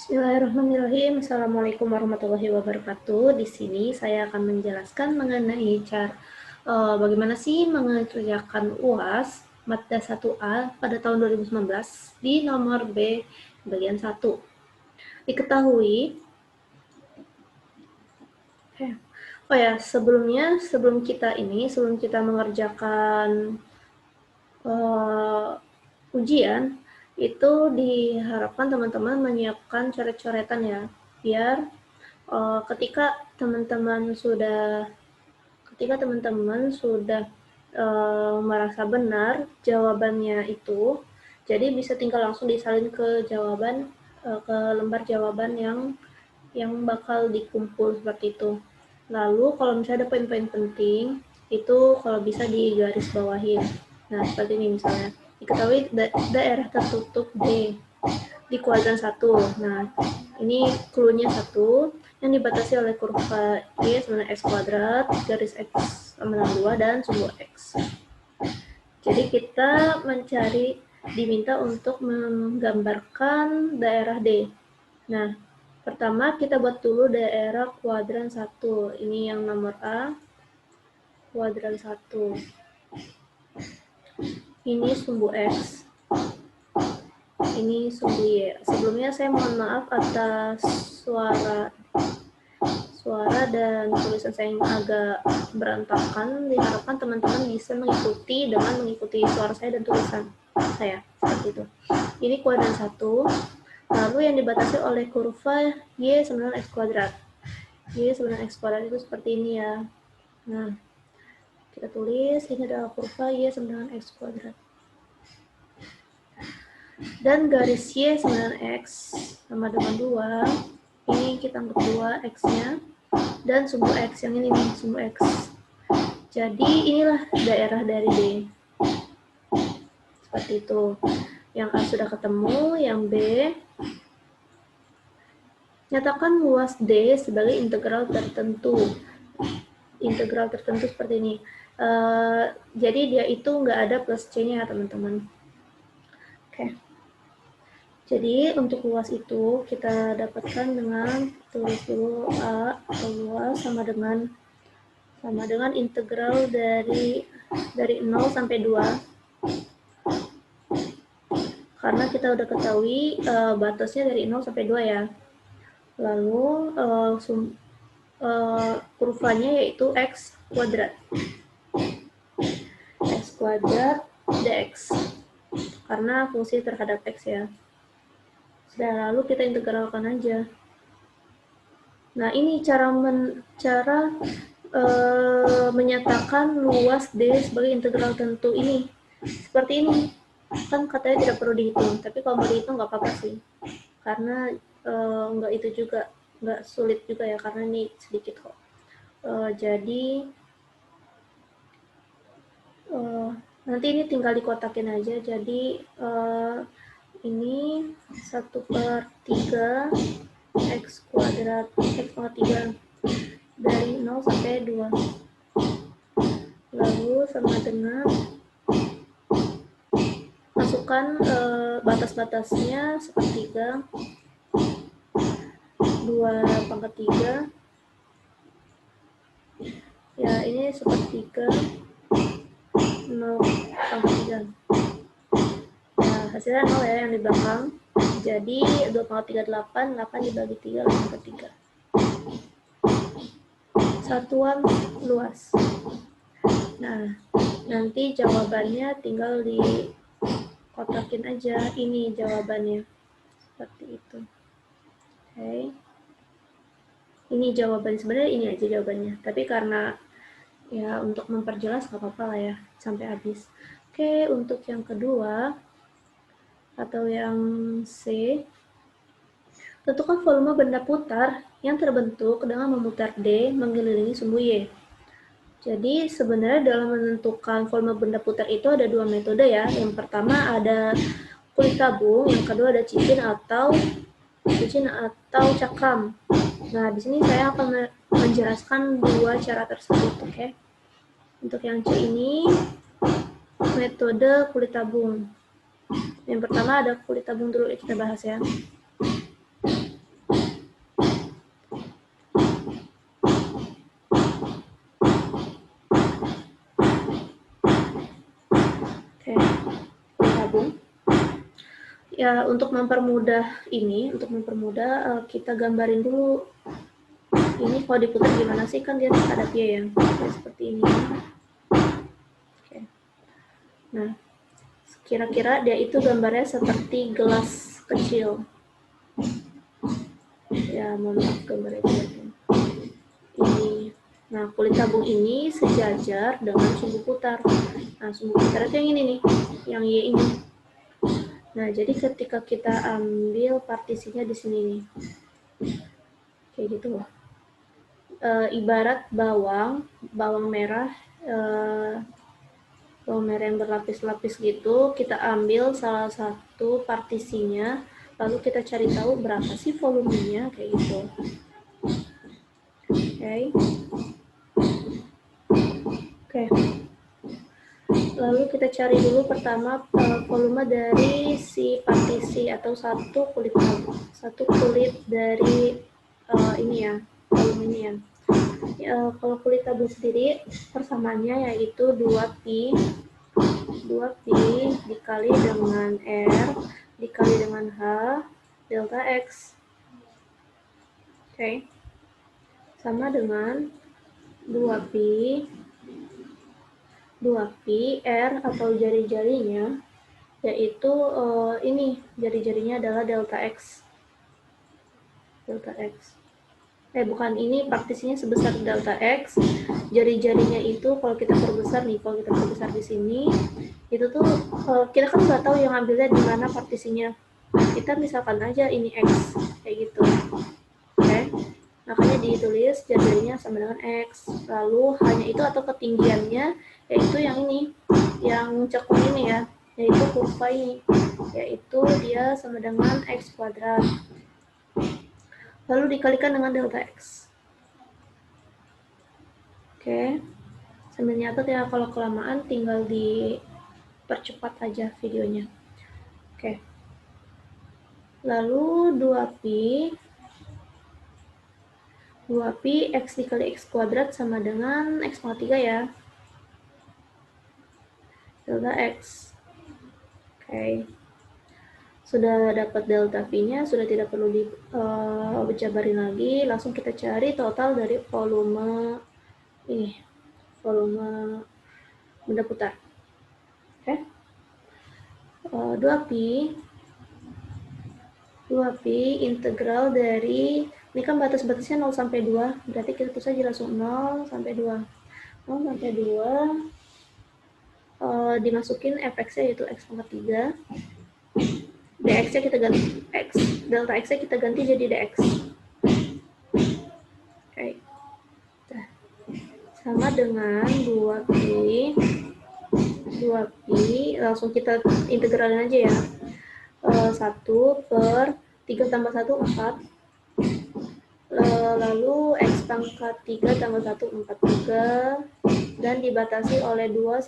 Bismillahirrahmanirrahim. Assalamualaikum warahmatullahi wabarakatuh. Di sini saya akan menjelaskan mengenai bagaimana sih mengerjakan UAS Mada 1A pada tahun 2019 di nomor B bagian 1. Diketahui sebelum kita mengerjakan ujian, itu diharapkan teman-teman menyiapkan coret-coretan ya, biar ketika teman-teman sudah merasa benar jawabannya itu, jadi bisa tinggal langsung disalin ke ke lembar jawaban yang bakal dikumpul seperti itu. Lalu kalau misalnya ada poin-poin penting, itu kalau bisa digaris bawahi. Nah, seperti ini misalnya. Diketahui daerah tertutup D di kuadran 1. Nah, ini clue-nya 1 yang dibatasi oleh kurva Y sama X kuadrat, garis X sama dengan 2, dan sumbu X. Jadi kita diminta untuk menggambarkan daerah D. Nah, pertama kita buat dulu daerah kuadran 1. Ini yang nomor A, kuadran 1. Ini sumbu X. Ini sumbu Y. Sebelumnya saya mohon maaf atas suara dan tulisan saya yang agak berantakan. Diharapkan teman-teman bisa mengikuti suara saya dan tulisan saya seperti itu. Ini kuadran 1. Lalu yang dibatasi oleh kurva Y sama dengan X kuadrat. Y sama dengan X kuadrat itu seperti ini ya. Nah, kita tulis ini adalah kurva Y sama dengan X kuadrat. Dan garis Y sama dengan X sama dengan 2. Ini kita anggap 2 X-nya. Dan sumbu X yang ini nih, sumbu X. Jadi inilah daerah dari D. Seperti itu. Yang A sudah ketemu, yang B, nyatakan luas D sebagai integral tertentu. Integral tertentu seperti ini. Jadi dia itu nggak ada plus C-nya ya teman-teman. Oke. Jadi untuk luas itu kita dapatkan dengan tulis dulu A atau luas sama dengan integral dari 0 sampai 2. Karena kita udah ketahui batasnya dari 0 sampai 2 ya. Lalu kurvanya yaitu X kuadrat. X kuadrat dx. Karena fungsi terhadap X ya. Sudah, lalu kita integralkan aja. Nah, ini cara menyatakan luas D sebagai integral tentu ini. Seperti ini. Kan katanya tidak perlu dihitung, tapi kalau mau dihitung nggak apa-apa sih. Karena nggak itu juga, nggak sulit juga ya, karena ini sedikit kok. Jadi nanti ini tinggal dikotakin aja. Jadi ini 1/3 X kuadrat X pangkat 3 dari 0 sampai 2. Lalu sama dengan masukkan batas-batasnya 1/3, 2/3. Ya, ini 1/3, 0/3. Nah, hasilnya 0 ya yang di belakang. Jadi 2/3 8, 8 dibagi 3, 8/3. Satuan luas. Nah, nanti jawabannya tinggal dikotakin aja. Ini jawabannya. Seperti itu. Oke. Ini jawaban, sebenarnya ini aja jawabannya. Tapi karena ya untuk memperjelas nggak apa-apa lah ya sampai habis. Oke, untuk yang kedua atau yang C, tentukan volume benda putar yang terbentuk dengan memutar D mengelilingi sumbu Y. Jadi sebenarnya dalam menentukan volume benda putar itu ada 2 metode ya. Yang pertama ada kulit tabung, yang kedua ada cincin atau cakram. Nah, di sini saya akan menjelaskan 2 cara tersebut, oke? Untuk yang C ini metode kulit tabung. Yang pertama ada kulit tabung dulu, kita bahas ya. Ya, untuk mempermudah ini, kita gambarin dulu ini kalau diputar gimana sih, kan dia ada pie ya, seperti ini. Oke. Nah, kira-kira dia itu gambarnya seperti gelas kecil. Ya, mohon maaf gambarnya jelek. Ini. Nah, kulit tabung ini sejajar dengan sumbu putar. Nah, sumbu putar itu yang ini nih, yang Y ini. Nah, jadi ketika kita ambil partisinya di sini nih, kayak gitu loh. Ibarat bawang merah, bawang merah yang berlapis-lapis gitu, kita ambil salah satu partisinya, lalu kita cari tahu berapa sih volumenya, kayak gitu. Oke. Oke. Lalu kita cari dulu pertama volume dari si partisi atau satu kulit dari ini ya, volume ini ya. Kalau kulit tabung sendiri persamaannya yaitu 2pi dikali dengan R dikali dengan H delta X. Oke. Sama dengan 2pi R atau jari-jarinya, yaitu ini jari-jarinya adalah delta X. Bukan, ini partisinya sebesar delta X, jari-jarinya itu kalau kita perbesar di sini, itu tuh kita kan nggak tahu yang ambilnya di mana partisinya. Kita misalkan aja ini X, kayak gitu. Oke, makanya ditulis jari-jarinya sama dengan X, lalu hanya itu atau ketinggiannya, yaitu yang ini, yang cekung ini ya, yaitu kurva ini, yaitu dia sama dengan X kuadrat. Lalu dikalikan dengan delta X. Oke, sambil nyatet ya, kalau kelamaan tinggal dipercepat aja videonya. Oke. Lalu 2pi X dikali X kuadrat sama dengan X pangkat 3 ya. Delta X. Oke. Sudah dapat delta P-nya, sudah tidak perlu dijabarin lagi, langsung kita cari total dari volume benda putar. Oke. 2pi integral dari, ini kan batas-batasnya 0 sampai 2, berarti kita tulis aja langsung 0 sampai 2. 0 sampai 2, dimasukin fx-nya yaitu x pangkat 3. dx-nya kita ganti delta x-nya kita ganti jadi dx. Oke. Sama dengan 2pi langsung kita integralin aja ya. 1 per 3 tambah 1, 4. Lalu X pangkat 3 tambah 1, 4 juga. Dan dibatasi oleh 0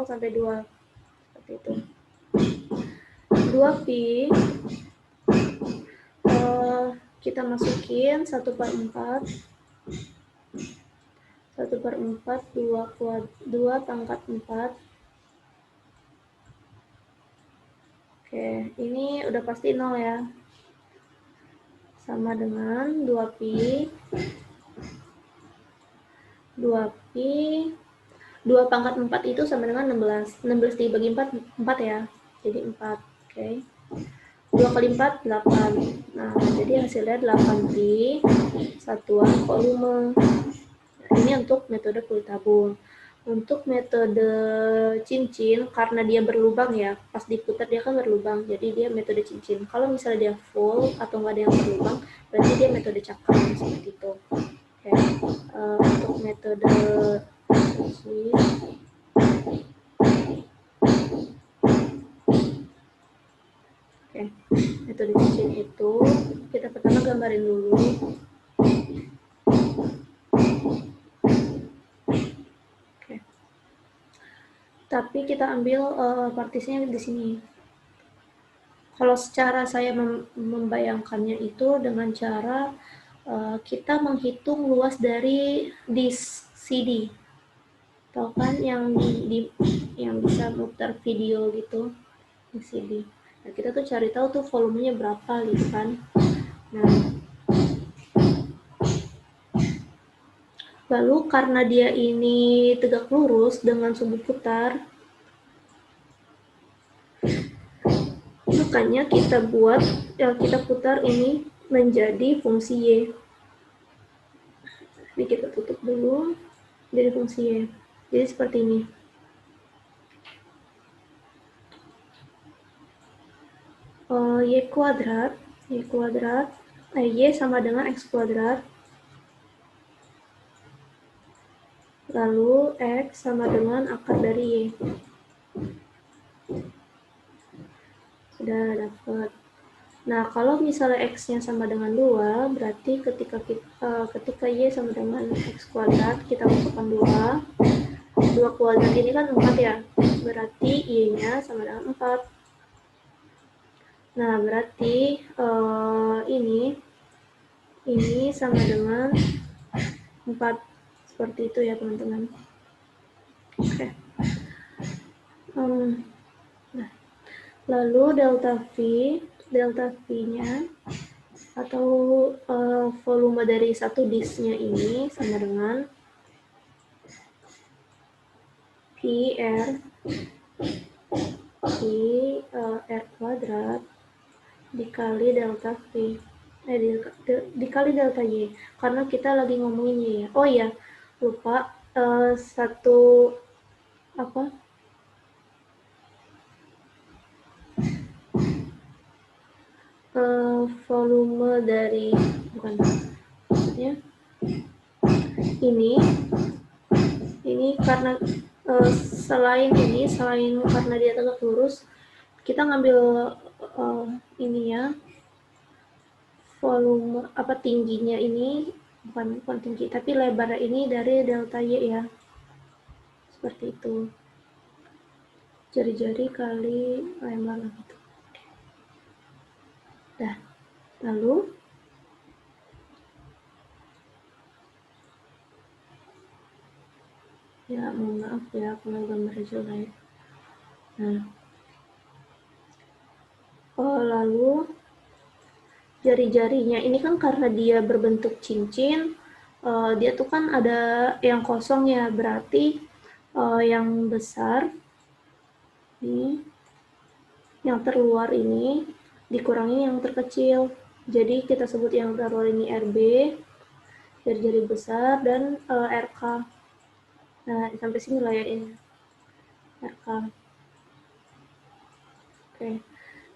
sampai 2. Seperti itu. 2pi kita masukin 1 per 4. 1 per 4, 2 pangkat 4. Oke, ini udah pasti 0 ya. Sama dengan 2pi 2 pangkat 4 itu sama dengan 16. 16 dibagi 4 ya. Jadi 4. Oke. 2 kali 4, 8. Nah, jadi hasilnya 8pi satuan volume. Nah, ini untuk metode kulit tabung. Untuk metode cincin, karena dia berlubang ya, pas diputar dia kan berlubang, jadi dia metode cincin. Kalau misalnya dia full atau nggak ada yang berlubang, berarti dia metode cakram, seperti itu. Oke. Untuk metode cincin, metode cincin itu kita pertama gambarin dulu. Tapi kita ambil partisinya di sini. Kalau secara saya membayangkannya itu dengan cara kita menghitung luas dari disk CD. Tahu kan yang bisa muter video gitu di CD. Nah, kita tuh cari tahu tuh volumenya berapa gitu kan. Nah, lalu karena dia ini tegak lurus dengan sumbu putar, makanya kita putar ini menjadi fungsi y. Ini kita tutup dulu, jadi fungsi y. Jadi seperti ini. Y kuadrat, y sama dengan x kuadrat, lalu x sama dengan akar dari y. Sudah dapat. Nah, kalau misalnya x-nya sama dengan 2, berarti ketika y sama dengan x kuadrat, kita masukkan 2. 2 kuadrat ini kan 4 ya, berarti y-nya sama dengan 4. Nah, berarti ini sama dengan 4. Seperti itu ya, teman-teman. Oke. Nah, lalu delta V-nya atau volume dari satu disknya ini sama dengan R kuadrat dikali delta V, dikali delta Y, karena kita lagi ngomongin Y ya. Oh iya, lupa, volume dari, bukan, maksudnya ini karena selain karena dia tegak lurus, kita ngambil ini ya, volume tingginya ini bukan tinggi, tapi lebarnya ini dari delta Y ya, seperti itu, jari-jari kali lebar gitu. Dah, lalu ya mohon maaf ya kalau gambarnya jelek. Nah, lalu jari-jarinya ini kan karena dia berbentuk cincin, dia tuh kan ada yang kosong ya, berarti yang besar ini, yang terluar ini dikurangi yang terkecil. Jadi kita sebut yang terluar ini RB, jari-jari besar, dan RK. Nah, sampai sini lah ya ini RK. Oke.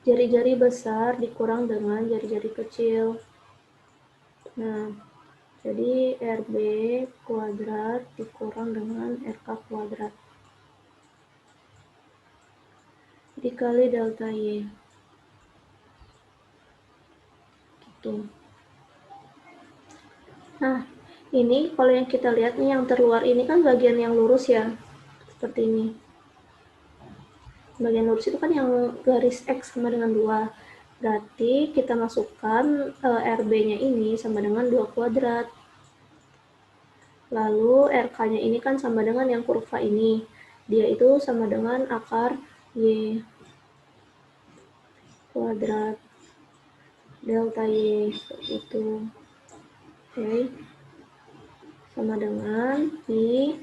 Jari-jari besar dikurang dengan jari-jari kecil. Nah, jadi RB kuadrat dikurang dengan RK kuadrat dikali delta Y. Gitu. Nah, ini kalau yang kita lihat nih, yang terluar ini kan bagian yang lurus ya. Seperti ini. Bagian lurus itu kan yang garis X sama dengan 2. Berarti kita masukkan RB-nya ini sama dengan 2 kuadrat. Lalu RK-nya ini kan sama dengan yang kurva ini. Dia itu sama dengan akar Y kuadrat delta Y, seperti itu. Oke. Sama dengan Y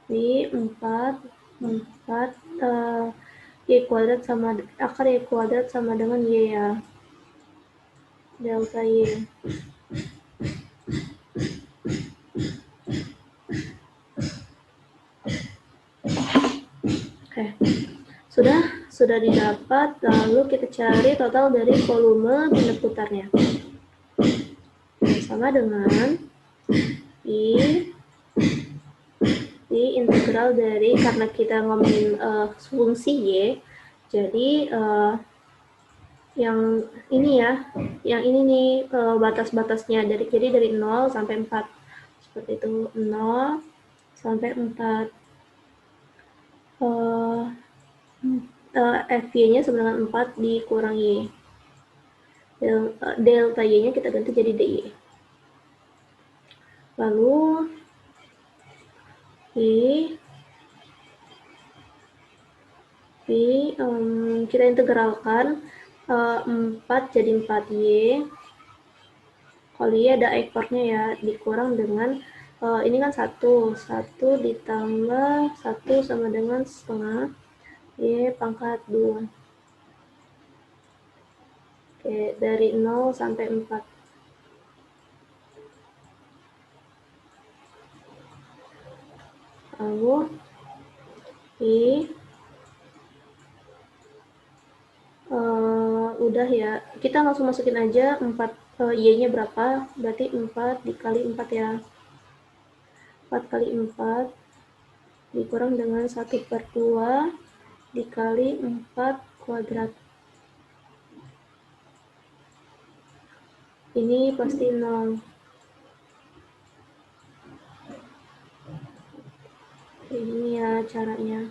4 Y kuadrat sama akar Y kuadrat sama dengan Y ya, delta Y. Oke, sudah didapat. Lalu kita cari total dari volume benda putarnya, sama dengan I integral dari, karena kita ngomongin fungsi Y, jadi yang ini ya, yang ini nih batas-batasnya, jadi dari 0 sampai 4, seperti itu, 0 sampai 4. FY-nya sama dengan 4 dikurang Y. Delta Y-nya kita ganti jadi DY. Lalu kita integralkan 4 jadi 4Y. Kalau Y ada ekornya ya, dikurang dengan ini kan 1 ditambah 1 sama dengan setengah Y pangkat 2. Oke, dari 0 sampai 4. Lalu Y udah ya, kita langsung masukin aja 4 Y-nya berapa, berarti 4 dikali 4 ya. 4 kali 4 dikurang dengan 1/2 dikali 4 kuadrat. Ini pasti 0. Ini ya caranya.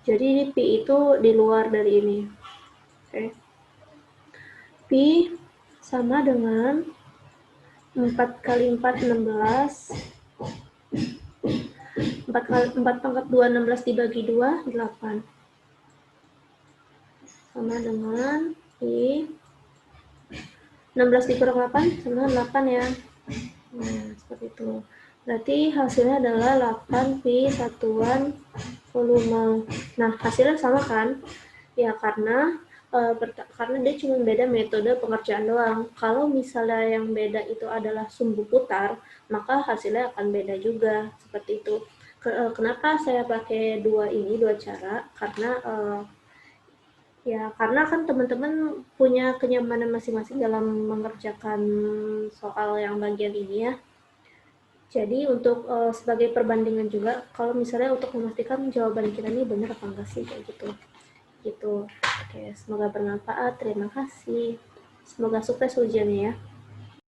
Jadi Pi itu di luar dari ini. Oke. Pi sama dengan 4 kali 4, 16. 4 pangkat 2, 16 dibagi 2, 8. Sama dengan Pi 16 dikurang 8 sama 8 ya. Nah, seperti itu. Berarti hasilnya adalah 8 pi satuan volume. Nah, hasilnya sama kan? Ya, karena dia cuma beda metode pengerjaan doang. Kalau misalnya yang beda itu adalah sumbu putar, maka hasilnya akan beda juga. Seperti itu. Kenapa saya pakai dua cara? Karena kan teman-teman punya kenyamanan masing-masing dalam mengerjakan soal yang bagian ini ya. Jadi untuk sebagai perbandingan juga, kalau misalnya untuk memastikan jawaban kita ini benar apa enggak sih, kayak gitu. Gitu. Oke, semoga bermanfaat. Terima kasih. Semoga sukses ujiannya ya.